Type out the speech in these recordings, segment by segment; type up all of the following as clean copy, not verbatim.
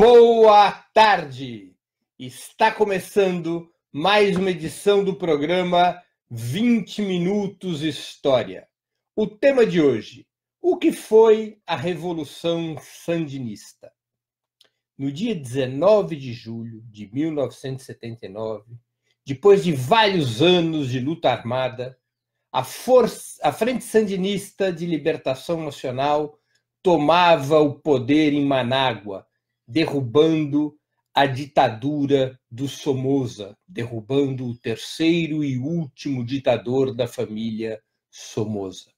Boa tarde! Está começando mais uma edição do programa 20 Minutos História. O tema de hoje: o que foi a Revolução Sandinista? No dia 19 de julho de 1979, depois de vários anos de luta armada, a Frente Sandinista de Libertação Nacional tomava o poder em Manágua, derrubando a ditadura do Somoza, derrubando o terceiro e último ditador da família Somoza.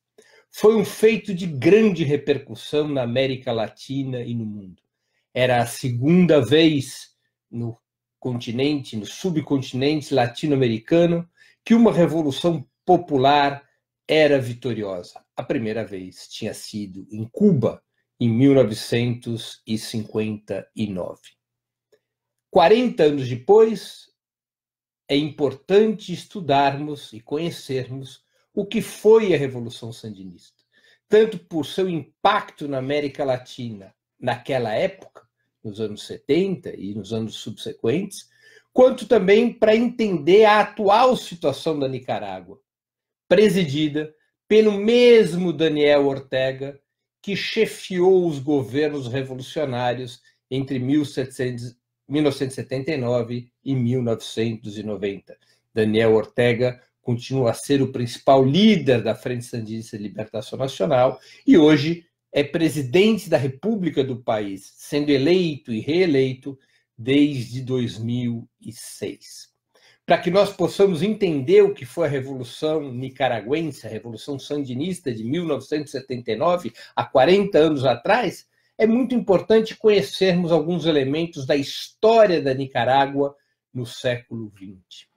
Foi um feito de grande repercussão na América Latina e no mundo. Era a segunda vez no continente, no subcontinente latino-americano, que uma revolução popular era vitoriosa. A primeira vez tinha sido em Cuba, em 1959. 40 anos depois, é importante estudarmos e conhecermos o que foi a Revolução Sandinista, tanto por seu impacto na América Latina naquela época, nos anos 70 e nos anos subsequentes, quanto também para entender a atual situação da Nicarágua, presidida pelo mesmo Daniel Ortega, que chefiou os governos revolucionários entre 1979 e 1990. Daniel Ortega continua a ser o principal líder da Frente Sandinista de Libertação Nacional e hoje é presidente da República do país, sendo eleito e reeleito desde 2006. Para que nós possamos entender o que foi a Revolução Nicaragüense, a Revolução Sandinista de 1979, há 40 anos atrás, é muito importante conhecermos alguns elementos da história da Nicarágua no século XX.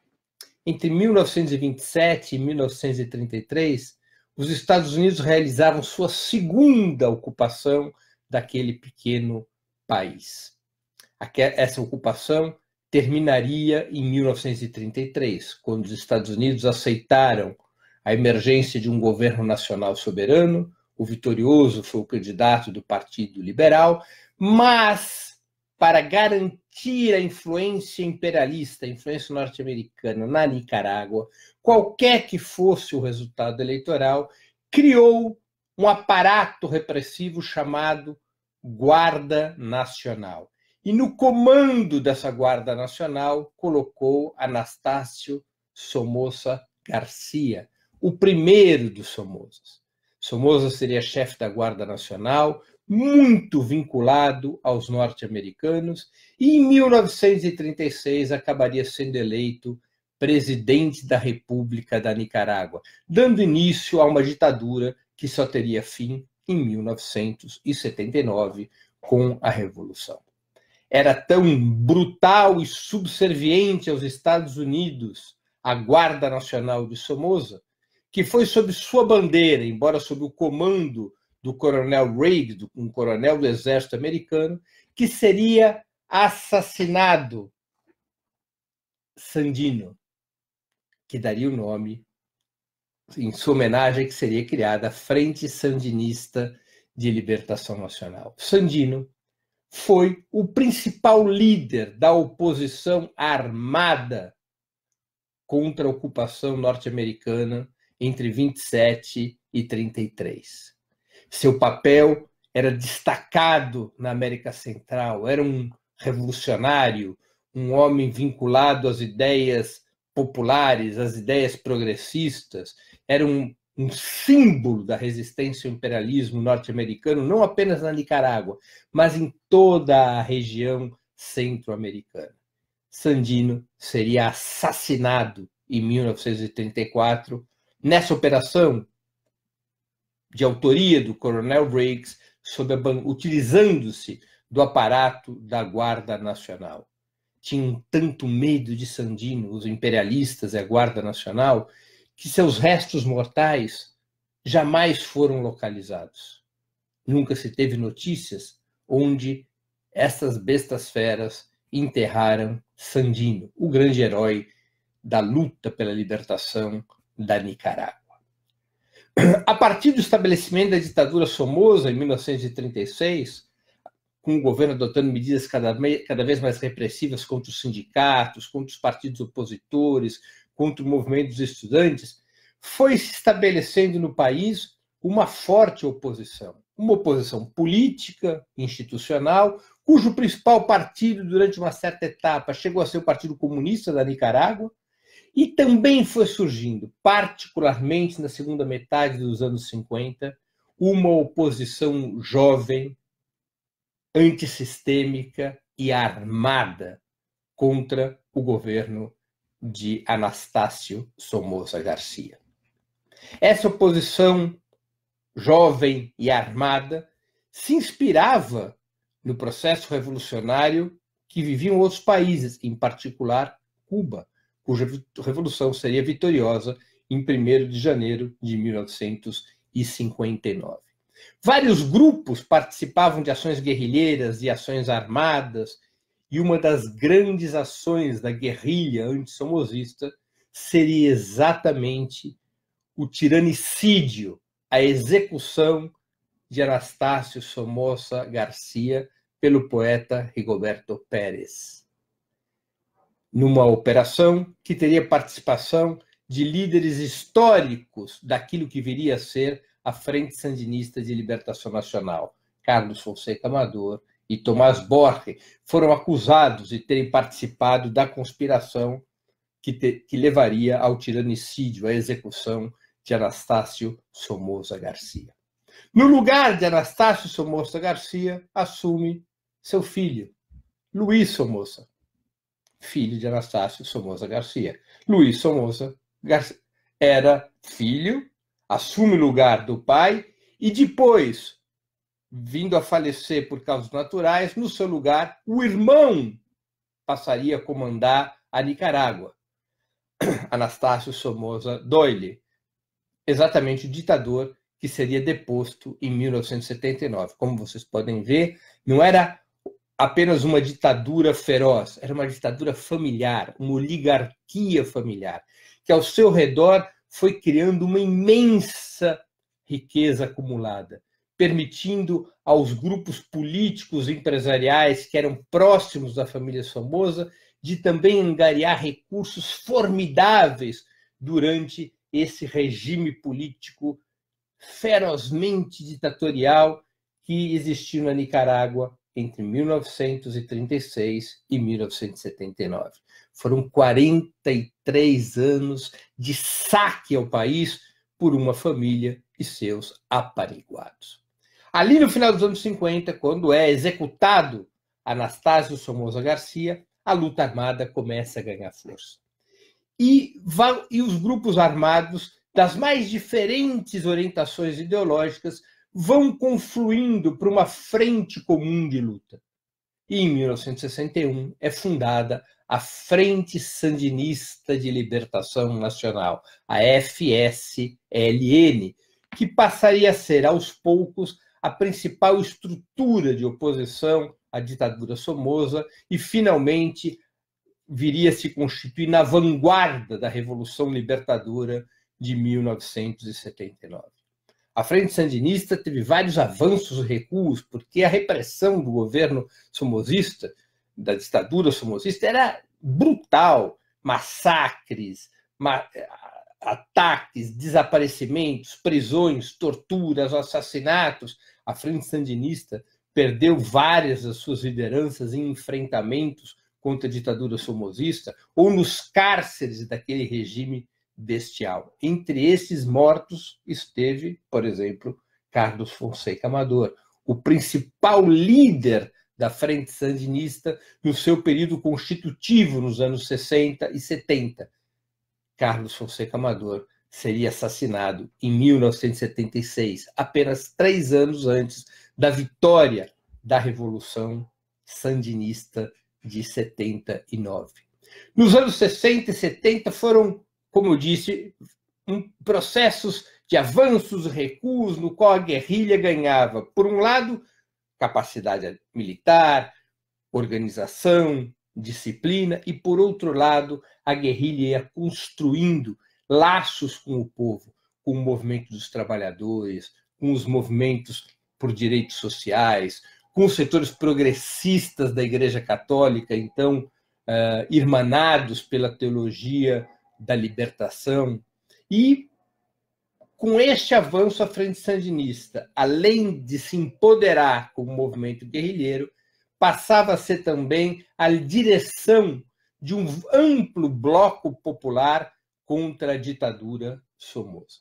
Entre 1927 e 1933, os Estados Unidos realizavam sua segunda ocupação daquele pequeno país. Essa ocupação terminaria em 1933, quando os Estados Unidos aceitaram a emergência de um governo nacional soberano. O vitorioso foi o candidato do Partido Liberal, mas para garantir a influência imperialista, a influência norte-americana na Nicarágua, qualquer que fosse o resultado eleitoral, criou um aparato repressivo chamado Guarda Nacional. E no comando dessa Guarda Nacional colocou Anastácio Somoza Garcia, o primeiro dos Somozas. Somoza seria chefe da Guarda Nacional, muito vinculado aos norte-americanos, e em 1936 acabaria sendo eleito presidente da República da Nicarágua, dando início a uma ditadura que só teria fim em 1979 com a Revolução. Era tão brutal e subserviente aos Estados Unidos a Guarda Nacional de Somoza, que foi sob sua bandeira, embora sob o comando do coronel Reagan, um coronel do exército americano, que seria assassinado Sandino, que daria o nome, em sua homenagem, que seria criada a Frente Sandinista de Libertação Nacional. Sandino foi o principal líder da oposição armada contra a ocupação norte-americana entre 27 e 33. Seu papel era destacado na América Central, era um revolucionário, um homem vinculado às ideias populares, às ideias progressistas, era um símbolo da resistência ao imperialismo norte-americano, não apenas na Nicarágua, mas em toda a região centro-americana. Sandino seria assassinado em 1934, nessa operação de autoria do coronel Riggs, utilizando-se do aparato da Guarda Nacional. Tinham tanto medo de Sandino, os imperialistas e a Guarda Nacional, que seus restos mortais jamais foram localizados. Nunca se teve notícias onde essas bestas feras enterraram Sandino, o grande herói da luta pela libertação da Nicarágua. A partir do estabelecimento da ditadura Somoza, em 1936, com o governo adotando medidas cada vez mais repressivas contra os sindicatos, contra os partidos opositores, contra o movimento dos estudantes, foi se estabelecendo no país uma forte oposição. Uma oposição política, institucional, cujo principal partido, durante uma certa etapa, chegou a ser o Partido Comunista da Nicarágua, e também foi surgindo, particularmente na segunda metade dos anos 50, uma oposição jovem, antissistêmica e armada contra o governo de Anastácio Somoza Garcia. Essa oposição jovem e armada se inspirava no processo revolucionário que viviam outros países, em particular Cuba, cuja revolução seria vitoriosa em 1º de janeiro de 1959. Vários grupos participavam de ações guerrilheiras e ações armadas, e uma das grandes ações da guerrilha antissomozista seria exatamente o tiranicídio, a execução de Anastácio Somoza Garcia pelo poeta Rigoberto Pérez, numa operação que teria participação de líderes históricos daquilo que viria a ser a Frente Sandinista de Libertação Nacional. Carlos Fonseca Amador e Tomás Borge foram acusados de terem participado da conspiração que levaria ao tiranicídio, à execução de Anastácio Somoza Garcia. No lugar de Anastácio Somoza Garcia, assume seu filho, Luiz Somoza, filho de Anastácio Somoza Garcia. Luiz Somoza Garcia era filho, assume o lugar do pai e depois, vindo a falecer por causas naturais, no seu lugar, o irmão passaria a comandar a Nicarágua, Anastácio Somoza Doyle, exatamente o ditador que seria deposto em 1979. Como vocês podem ver, não era apenas uma ditadura feroz, era uma ditadura familiar, uma oligarquia familiar, que ao seu redor foi criando uma imensa riqueza acumulada, permitindo aos grupos políticos e empresariais que eram próximos da família Somoza de também angariar recursos formidáveis durante esse regime político ferozmente ditatorial que existiu na Nicarágua entre 1936 e 1979. Foram 43 anos de saque ao país por uma família e seus apariguados. Ali no final dos anos 50, quando é executado Anastácio Somoza Garcia, a luta armada começa a ganhar força. E os grupos armados das mais diferentes orientações ideológicas vão confluindo para uma frente comum de luta. E em 1961 é fundada a Frente Sandinista de Libertação Nacional, a FSLN, que passaria a ser, aos poucos, a principal estrutura de oposição à ditadura Somoza e, finalmente, viria a se constituir na vanguarda da Revolução Libertadora de 1979. A Frente Sandinista teve vários avanços e recuos, porque a repressão do governo somozista, da ditadura somozista, era brutal. Massacres, ataques, desaparecimentos, prisões, torturas, assassinatos. A Frente Sandinista perdeu várias das suas lideranças em enfrentamentos contra a ditadura somozista ou nos cárceres daquele regime bestial. Entre esses mortos esteve, por exemplo, Carlos Fonseca Amador, o principal líder da Frente Sandinista no seu período constitutivo nos anos 60 e 70. Carlos Fonseca Amador seria assassinado em 1976, apenas 3 anos antes da vitória da Revolução Sandinista de 79. Nos anos 60 e 70 foram, como eu disse, processos de avanços e recuos no qual a guerrilha ganhava, por um lado, capacidade militar, organização, disciplina, e, por outro lado, a guerrilha ia construindo laços com o povo, com o movimento dos trabalhadores, com os movimentos por direitos sociais, com os setores progressistas da Igreja Católica, então irmanados pela teologia da libertação. E, com este avanço, a Frente Sandinista, além de se empoderar como movimento guerrilheiro, passava a ser também a direção de um amplo bloco popular contra a ditadura Somoza.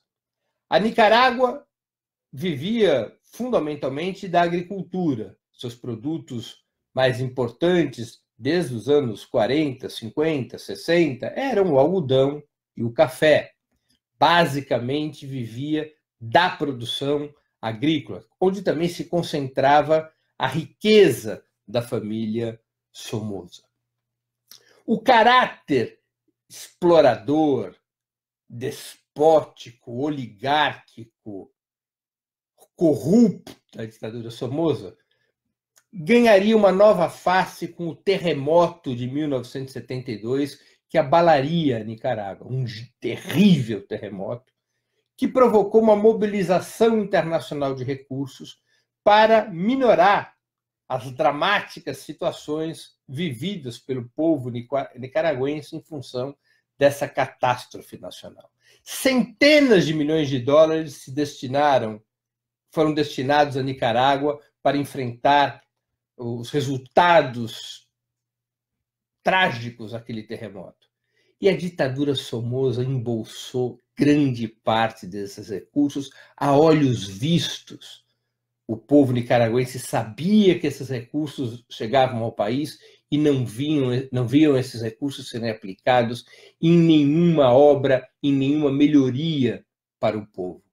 A Nicarágua vivia fundamentalmente da agricultura. Seus produtos mais importantes, desde os anos 40, 50, 60, eram o algodão e o café. Basicamente vivia da produção agrícola, onde também se concentrava a riqueza da família Somoza. O caráter explorador, despótico, oligárquico, corrupto da ditadura Somoza ganharia uma nova face com o terremoto de 1972, que abalaria a Nicarágua, um terrível terremoto, que provocou uma mobilização internacional de recursos para minorar as dramáticas situações vividas pelo povo nicaragüense em função dessa catástrofe nacional. Centenas de milhões de dólares foram destinados à Nicarágua para enfrentar os resultados trágicos daquele terremoto. E a ditadura Somoza embolsou grande parte desses recursos a olhos vistos. O povo nicaragüense sabia que esses recursos chegavam ao país e não viam esses recursos serem aplicados em nenhuma obra, em nenhuma melhoria para o povo.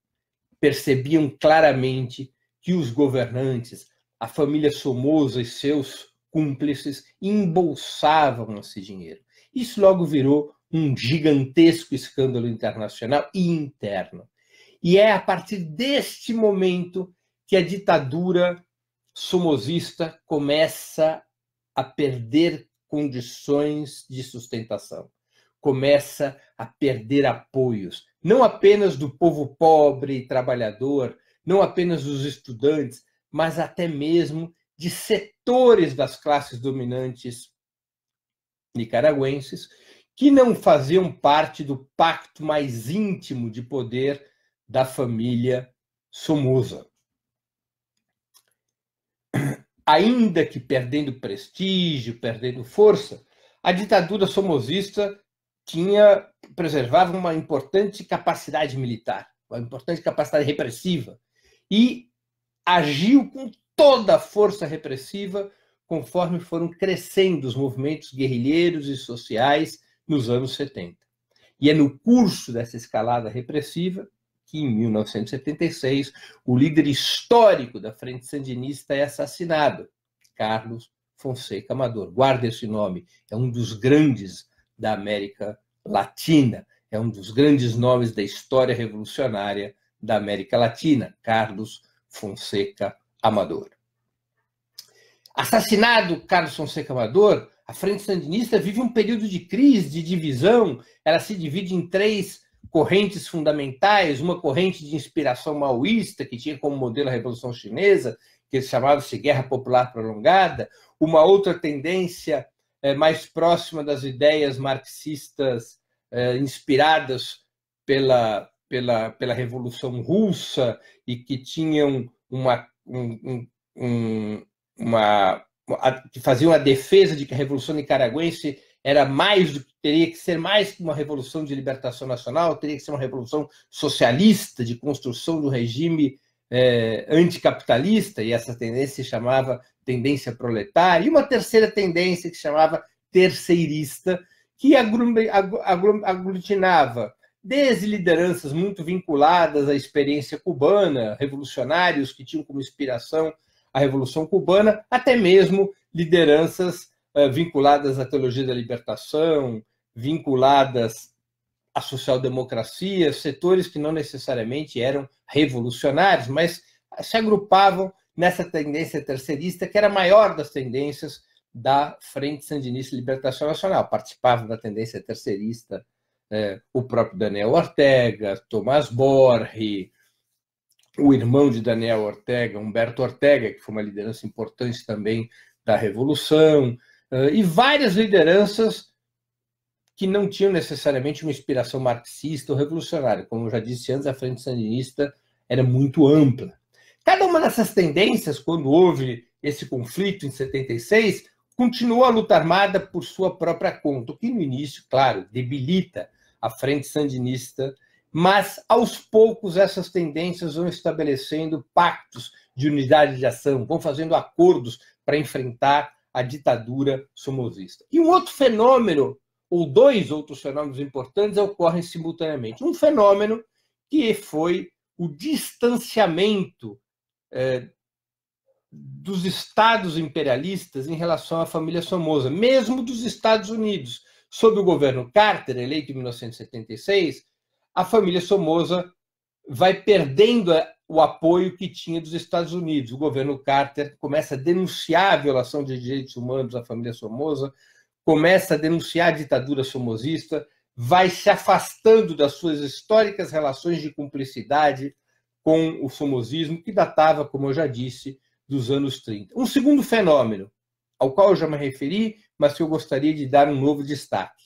Percebiam claramente que os governantes, a família Somoza e seus cúmplices, embolsavam esse dinheiro. Isso logo virou um gigantesco escândalo internacional e interno. E é a partir deste momento que a ditadura somozista começa a perder condições de sustentação, começa a perder apoios, não apenas do povo pobre e trabalhador, não apenas dos estudantes, mas até mesmo de setores das classes dominantes nicaragüenses que não faziam parte do pacto mais íntimo de poder da família Somoza. Ainda que perdendo prestígio, perdendo força, a ditadura somozista preservava uma importante capacidade militar, uma importante capacidade repressiva, e agiu com toda a força repressiva conforme foram crescendo os movimentos guerrilheiros e sociais nos anos 70. E é no curso dessa escalada repressiva que, em 1976, o líder histórico da Frente Sandinista é assassinado, Carlos Fonseca Amador. Guarda esse nome, é um dos grandes da América Latina, é um dos grandes nomes da história revolucionária da América Latina, Carlos Fonseca Amador. Assassinado Carlos Fonseca Amador, a Frente Sandinista vive um período de crise, de divisão. Ela se divide em três correntes fundamentais: uma corrente de inspiração maoísta, que tinha como modelo a Revolução Chinesa, que chamava-se Guerra Popular Prolongada; uma outra tendência mais próxima das ideias marxistas inspiradas pela Revolução Russa e que tinham que faziam a defesa de que a Revolução Nicaragüense era teria que ser mais que uma revolução de libertação nacional, teria que ser uma revolução socialista, de construção do regime anticapitalista, e essa tendência se chamava tendência proletária, e uma terceira tendência que se chamava terceirista, que aglutinava desde lideranças muito vinculadas à experiência cubana, revolucionários que tinham como inspiração a Revolução Cubana, até mesmo lideranças vinculadas à teologia da libertação, vinculadas à social-democracia, setores que não necessariamente eram revolucionários, mas se agrupavam nessa tendência terceirista, que era a maior das tendências da Frente Sandinista de Libertação Nacional. Participavam da tendência terceirista o próprio Daniel Ortega, Tomás Borge, o irmão de Daniel Ortega, Humberto Ortega, que foi uma liderança importante também da Revolução, e várias lideranças que não tinham necessariamente uma inspiração marxista ou revolucionária. Como eu já disse antes, a Frente Sandinista era muito ampla. Cada uma dessas tendências, quando houve esse conflito em 76, continuou a luta armada por sua própria conta, o que no início, claro, debilita a Frente Sandinista, mas aos poucos essas tendências vão estabelecendo pactos de unidade de ação, vão fazendo acordos para enfrentar a ditadura somozista. E um outro fenômeno, ou dois outros fenômenos importantes, ocorrem simultaneamente. Um fenômeno que foi o distanciamento dos estados imperialistas em relação à família Somoza, mesmo dos Estados Unidos. Sob o governo Carter, eleito em 1976, a família Somoza vai perdendo o apoio que tinha dos Estados Unidos. O governo Carter começa a denunciar a violação de direitos humanos da família Somoza, começa a denunciar a ditadura somozista, vai se afastando das suas históricas relações de cumplicidade com o somozismo, que datava, como eu já disse, dos anos 30. Um segundo fenômeno, ao qual eu já me referi, mas que eu gostaria de dar um novo destaque.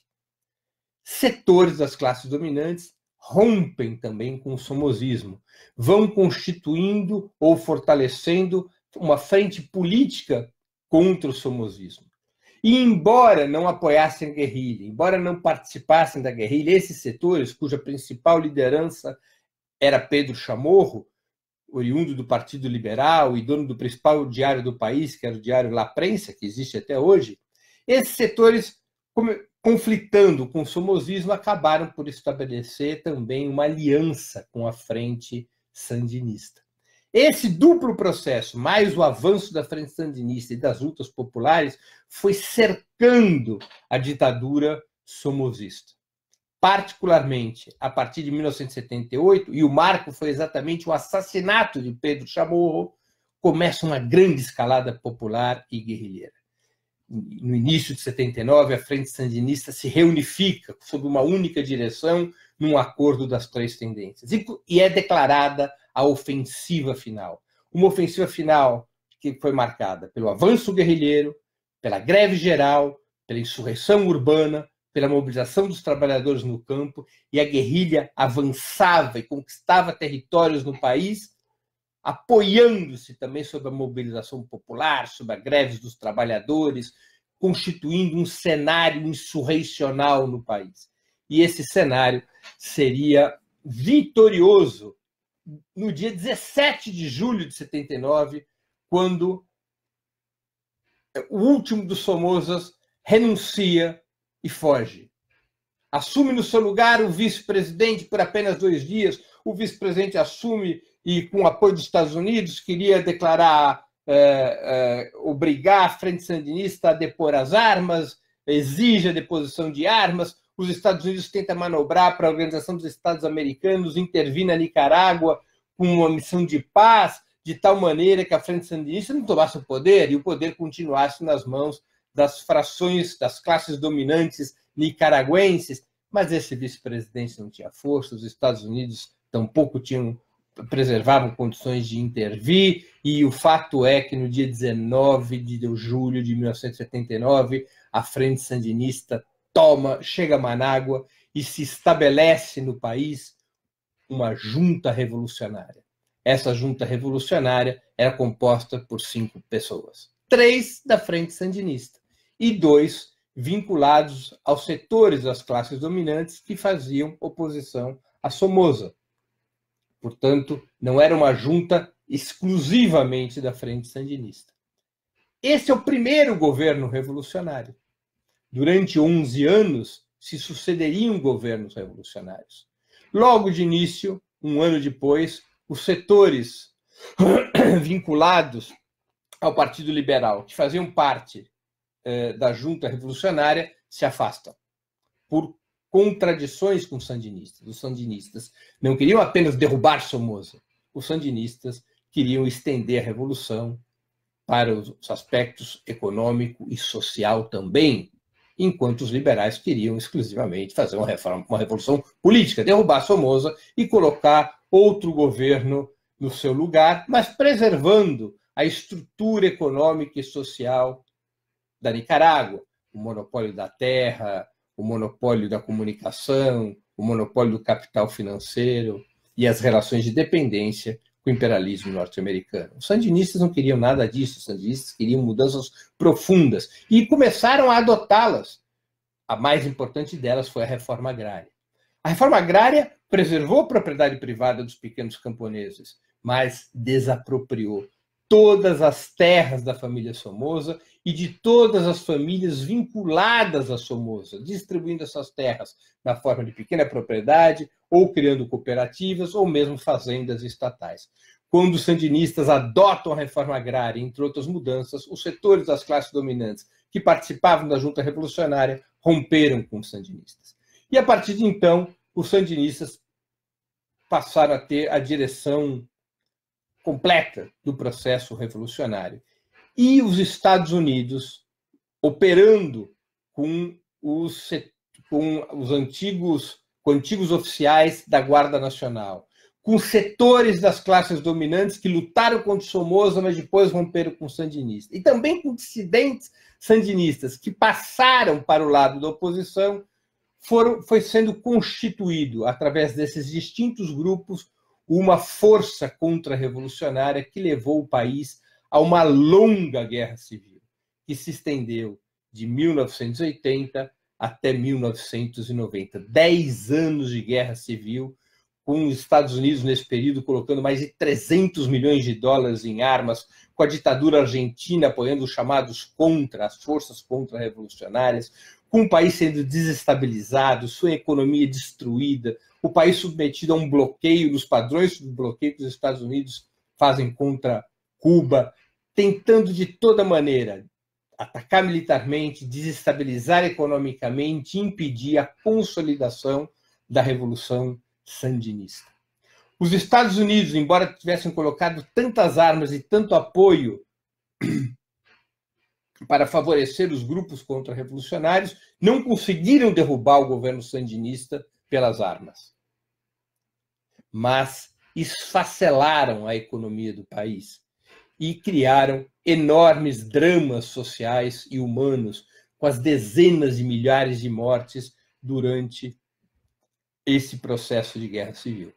Setores das classes dominantes rompem também com o somozismo, vão constituindo ou fortalecendo uma frente política contra o somozismo. E embora não apoiassem a guerrilha, embora não participassem da guerrilha, esses setores, cuja principal liderança era Pedro Chamorro, oriundo do Partido Liberal e dono do principal diário do país, que era o Diário La Prensa, que existe até hoje, esses setores, conflitando com o somozismo, acabaram por estabelecer também uma aliança com a Frente Sandinista. Esse duplo processo, mais o avanço da Frente Sandinista e das lutas populares, foi cercando a ditadura somozista. Particularmente a partir de 1978, e o marco foi exatamente o assassinato de Pedro Chamorro, começa uma grande escalada popular e guerrilheira. No início de 79, a Frente Sandinista se reunifica sob uma única direção, num acordo das três tendências. E é declarada a ofensiva final. Uma ofensiva final que foi marcada pelo avanço guerrilheiro, pela greve geral, pela insurreição urbana, pela mobilização dos trabalhadores no campo, e a guerrilha avançava e conquistava territórios no país, apoiando-se também sobre a mobilização popular, sobre as greves dos trabalhadores, constituindo um cenário insurreicional no país. E esse cenário seria vitorioso no dia 17 de julho de 79, quando o último dos Somozas renuncia e foge. Assume no seu lugar o vice-presidente por apenas 2 dias. O vice-presidente assume e, com apoio dos Estados Unidos, queria declarar, obrigar a Frente Sandinista a depor as armas, exige a deposição de armas. Os Estados Unidos tentam manobrar para a Organização dos Estados Americanos intervir na Nicarágua com uma missão de paz, de tal maneira que a Frente Sandinista não tomasse o poder e o poder continuasse nas mãos das frações, das classes dominantes nicaragüenses. Mas esse vice-presidente não tinha força, os Estados Unidos tampouco preservavam condições de intervir, e o fato é que no dia 19 de julho de 1979, a Frente Sandinista chega a Manágua e se estabelece no país uma junta revolucionária. Essa junta revolucionária era composta por 5 pessoas. 3 da Frente Sandinista e 2 vinculados aos setores das classes dominantes que faziam oposição a Somoza. Portanto, não era uma junta exclusivamente da Frente Sandinista. Esse é o primeiro governo revolucionário. Durante 11 anos, se sucederiam governos revolucionários. Logo de início, um ano depois, os setores vinculados ao Partido Liberal, que faziam parte da junta revolucionária, se afastam por contradições com os sandinistas. Os sandinistas não queriam apenas derrubar Somoza. Os sandinistas queriam estender a revolução para os aspectos econômico e social também, enquanto os liberais queriam exclusivamente fazer uma revolução política, derrubar Somoza e colocar outro governo no seu lugar, mas preservando a estrutura econômica e social da Nicarágua, o monopólio da terra, o monopólio da comunicação, o monopólio do capital financeiro e as relações de dependência com o imperialismo norte-americano. Os sandinistas não queriam nada disso, os sandinistas queriam mudanças profundas e começaram a adotá-las. A mais importante delas foi a reforma agrária. A reforma agrária preservou a propriedade privada dos pequenos camponeses, mas desapropriou todas as terras da família Somoza e de todas as famílias vinculadas a Somoza, distribuindo essas terras na forma de pequena propriedade, ou criando cooperativas, ou mesmo fazendas estatais. Quando os sandinistas adotam a reforma agrária, entre outras mudanças, os setores das classes dominantes que participavam da junta revolucionária romperam com os sandinistas. E a partir de então, os sandinistas passaram a ter a direção completa do processo revolucionário. E os Estados Unidos, operando com os antigos oficiais da Guarda Nacional, com setores das classes dominantes que lutaram contra o Somoza, mas depois romperam com o sandinista, e também com dissidentes sandinistas que passaram para o lado da oposição, foi sendo constituído, através desses distintos grupos, uma força contra-revolucionária que levou o país a uma longa guerra civil, que se estendeu de 1980 até 1990. 10 anos de guerra civil, com os Estados Unidos, nesse período, colocando mais de 300 milhões de dólares em armas, com a ditadura argentina apoiando os chamados contra, as forças contra-revolucionárias, com o país sendo desestabilizado, sua economia destruída, o país submetido a um bloqueio, nos padrões do bloqueio que os Estados Unidos fazem contra Cuba, tentando de toda maneira atacar militarmente, desestabilizar economicamente, impedir a consolidação da Revolução Sandinista. Os Estados Unidos, embora tivessem colocado tantas armas e tanto apoio para favorecer os grupos contra-revolucionários, não conseguiram derrubar o governo sandinista pelas armas, mas esfacelaram a economia do país e criaram enormes dramas sociais e humanos, com as dezenas de milhares de mortes durante esse processo de guerra civil.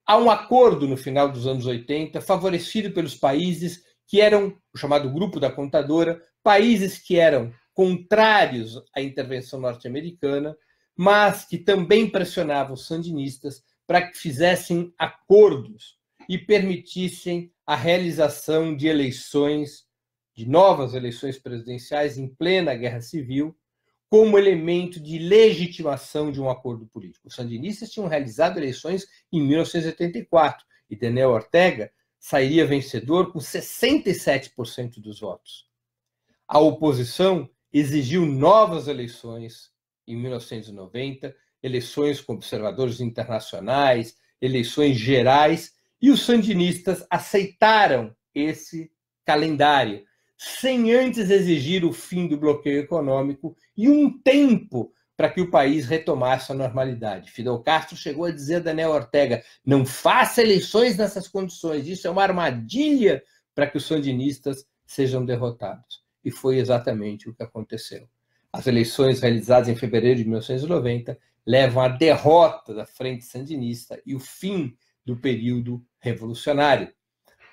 Há um acordo no final dos anos 80, favorecido pelos países que eram, o chamado Grupo da Contadora, países que eram contrários à intervenção norte-americana, mas que também pressionavam os sandinistas para que fizessem acordos e permitissem a realização de eleições, de novas eleições presidenciais em plena guerra civil, como elemento de legitimação de um acordo político. Os sandinistas tinham realizado eleições em 1984 e Daniel Ortega sairia vencedor com 67% dos votos. A oposição exigiu novas eleições em 1990, eleições com observadores internacionais, eleições gerais, e os sandinistas aceitaram esse calendário, sem antes exigir o fim do bloqueio econômico e um tempo para que o país retomasse a normalidade. Fidel Castro chegou a dizer a Daniel Ortega: não faça eleições nessas condições, isso é uma armadilha para que os sandinistas sejam derrotados. E foi exatamente o que aconteceu. As eleições realizadas em fevereiro de 1990 levam à derrota da Frente Sandinista e o fim do período revolucionário.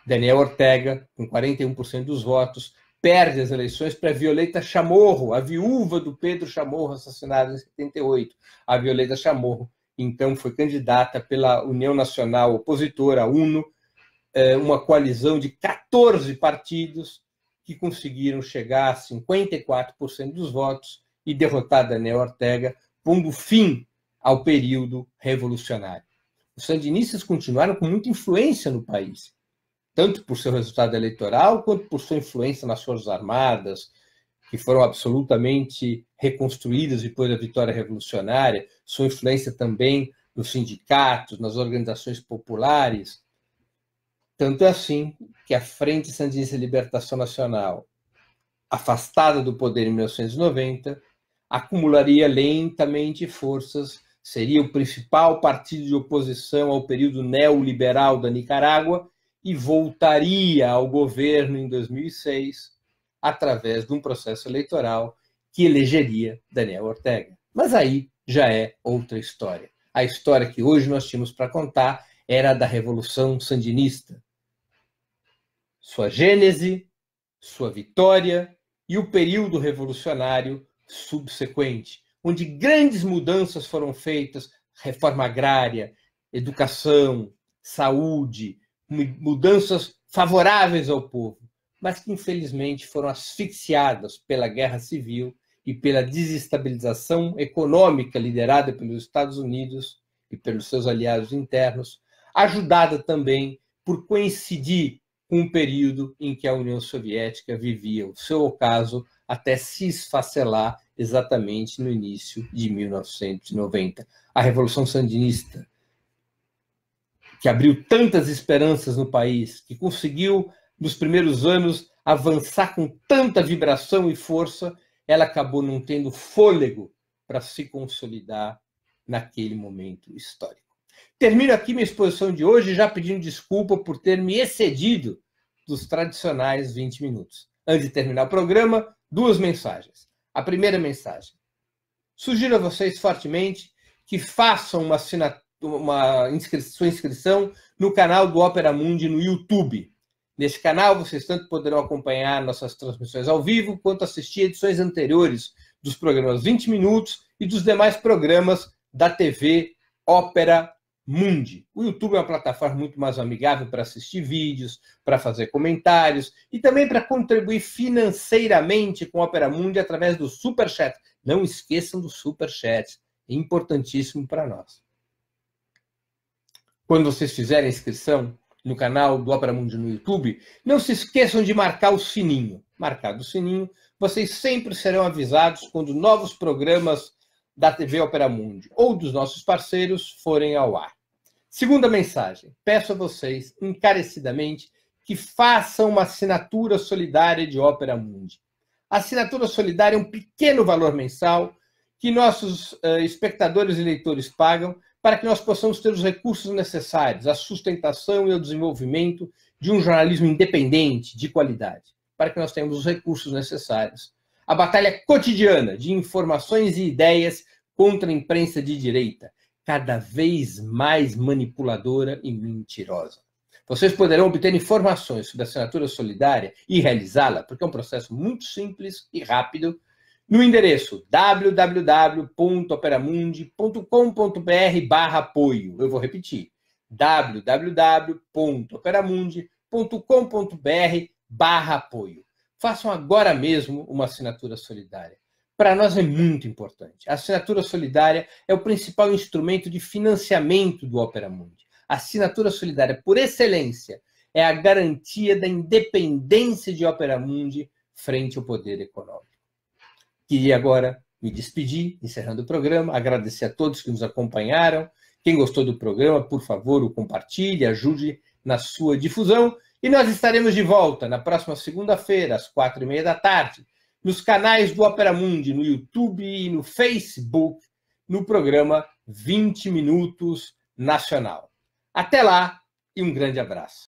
Daniel Ortega, com 41% dos votos, perde as eleições para Violeta Chamorro, a viúva do Pedro Chamorro, assassinado em 78. A Violeta Chamorro, então, foi candidata pela União Nacional Opositora, a UNO, uma coalizão de 14 partidos que conseguiram chegar a 54% dos votos e derrotar Daniel Ortega, pondo fim ao período revolucionário. Os sandinistas continuaram com muita influência no país, tanto por seu resultado eleitoral, quanto por sua influência nas Forças Armadas, que foram absolutamente reconstruídas depois da vitória revolucionária, sua influência também nos sindicatos, nas organizações populares. Tanto é assim que a Frente Sandinista de Libertação Nacional, afastada do poder em 1990, acumularia lentamente forças seria o principal partido de oposição ao período neoliberal da Nicarágua e voltaria ao governo em 2006 através de um processo eleitoral que elegeria Daniel Ortega. Mas aí já é outra história. A história que hoje nós tínhamos para contar era a da Revolução Sandinista. Sua gênese, sua vitória e o período revolucionário subsequente, onde grandes mudanças foram feitas, reforma agrária, educação, saúde, mudanças favoráveis ao povo, mas que infelizmente foram asfixiadas pela guerra civil e pela desestabilização econômica liderada pelos Estados Unidos e pelos seus aliados internos, ajudada também por coincidir com um período em que a União Soviética vivia o seu ocaso até se esfacelar exatamente no início de 1990. A Revolução Sandinista, que abriu tantas esperanças no país, que conseguiu, nos primeiros anos, avançar com tanta vibração e força, ela acabou não tendo fôlego para se consolidar naquele momento histórico. Termino aqui minha exposição de hoje já pedindo desculpa por ter me excedido dos tradicionais 20 minutos. Antes de terminar o programa, 2 mensagens. A primeira mensagem. Sugiro a vocês fortemente que façam sua inscrição no canal do Opera Mundi no YouTube. Nesse canal, vocês tanto poderão acompanhar nossas transmissões ao vivo, quanto assistir edições anteriores dos programas 20 Minutos e dos demais programas da TV Opera Mundi. O YouTube é uma plataforma muito mais amigável para assistir vídeos, para fazer comentários e também para contribuir financeiramente com a Opera Mundi através do Superchat. Não esqueçam do Superchat, é importantíssimo para nós. Quando vocês fizerem a inscrição no canal do Opera Mundi no YouTube, não se esqueçam de marcar o sininho. Marcado o sininho, vocês sempre serão avisados quando novos programas da TV Opera Mundi ou dos nossos parceiros forem ao ar. Segunda mensagem, peço a vocês encarecidamente que façam uma assinatura solidária de Opera Mundi. A assinatura solidária é um pequeno valor mensal que nossos espectadores e leitores pagam para que nós possamos ter os recursos necessários à sustentação e ao desenvolvimento de um jornalismo independente, de qualidade, para que nós tenhamos os recursos necessários. A batalha cotidiana de informações e ideias contra a imprensa de direita, cada vez mais manipuladora e mentirosa. Vocês poderão obter informações sobre a assinatura solidária e realizá-la, porque é um processo muito simples e rápido, no endereço www.operamundi.com.br/apoio. Eu vou repetir, www.operamundi.com.br/apoio. Façam agora mesmo uma assinatura solidária. Para nós é muito importante. A assinatura solidária é o principal instrumento de financiamento do Opera Mundi. A assinatura solidária, por excelência, é a garantia da independência de Opera Mundi frente ao poder econômico. Queria agora me despedir, encerrando o programa, agradecer a todos que nos acompanharam. Quem gostou do programa, por favor, o compartilhe, ajude na sua difusão. E nós estaremos de volta na próxima segunda-feira, às 16h30, nos canais do Opera Mundi, no YouTube e no Facebook, no programa 20 Minutos Nacional. Até lá e um grande abraço.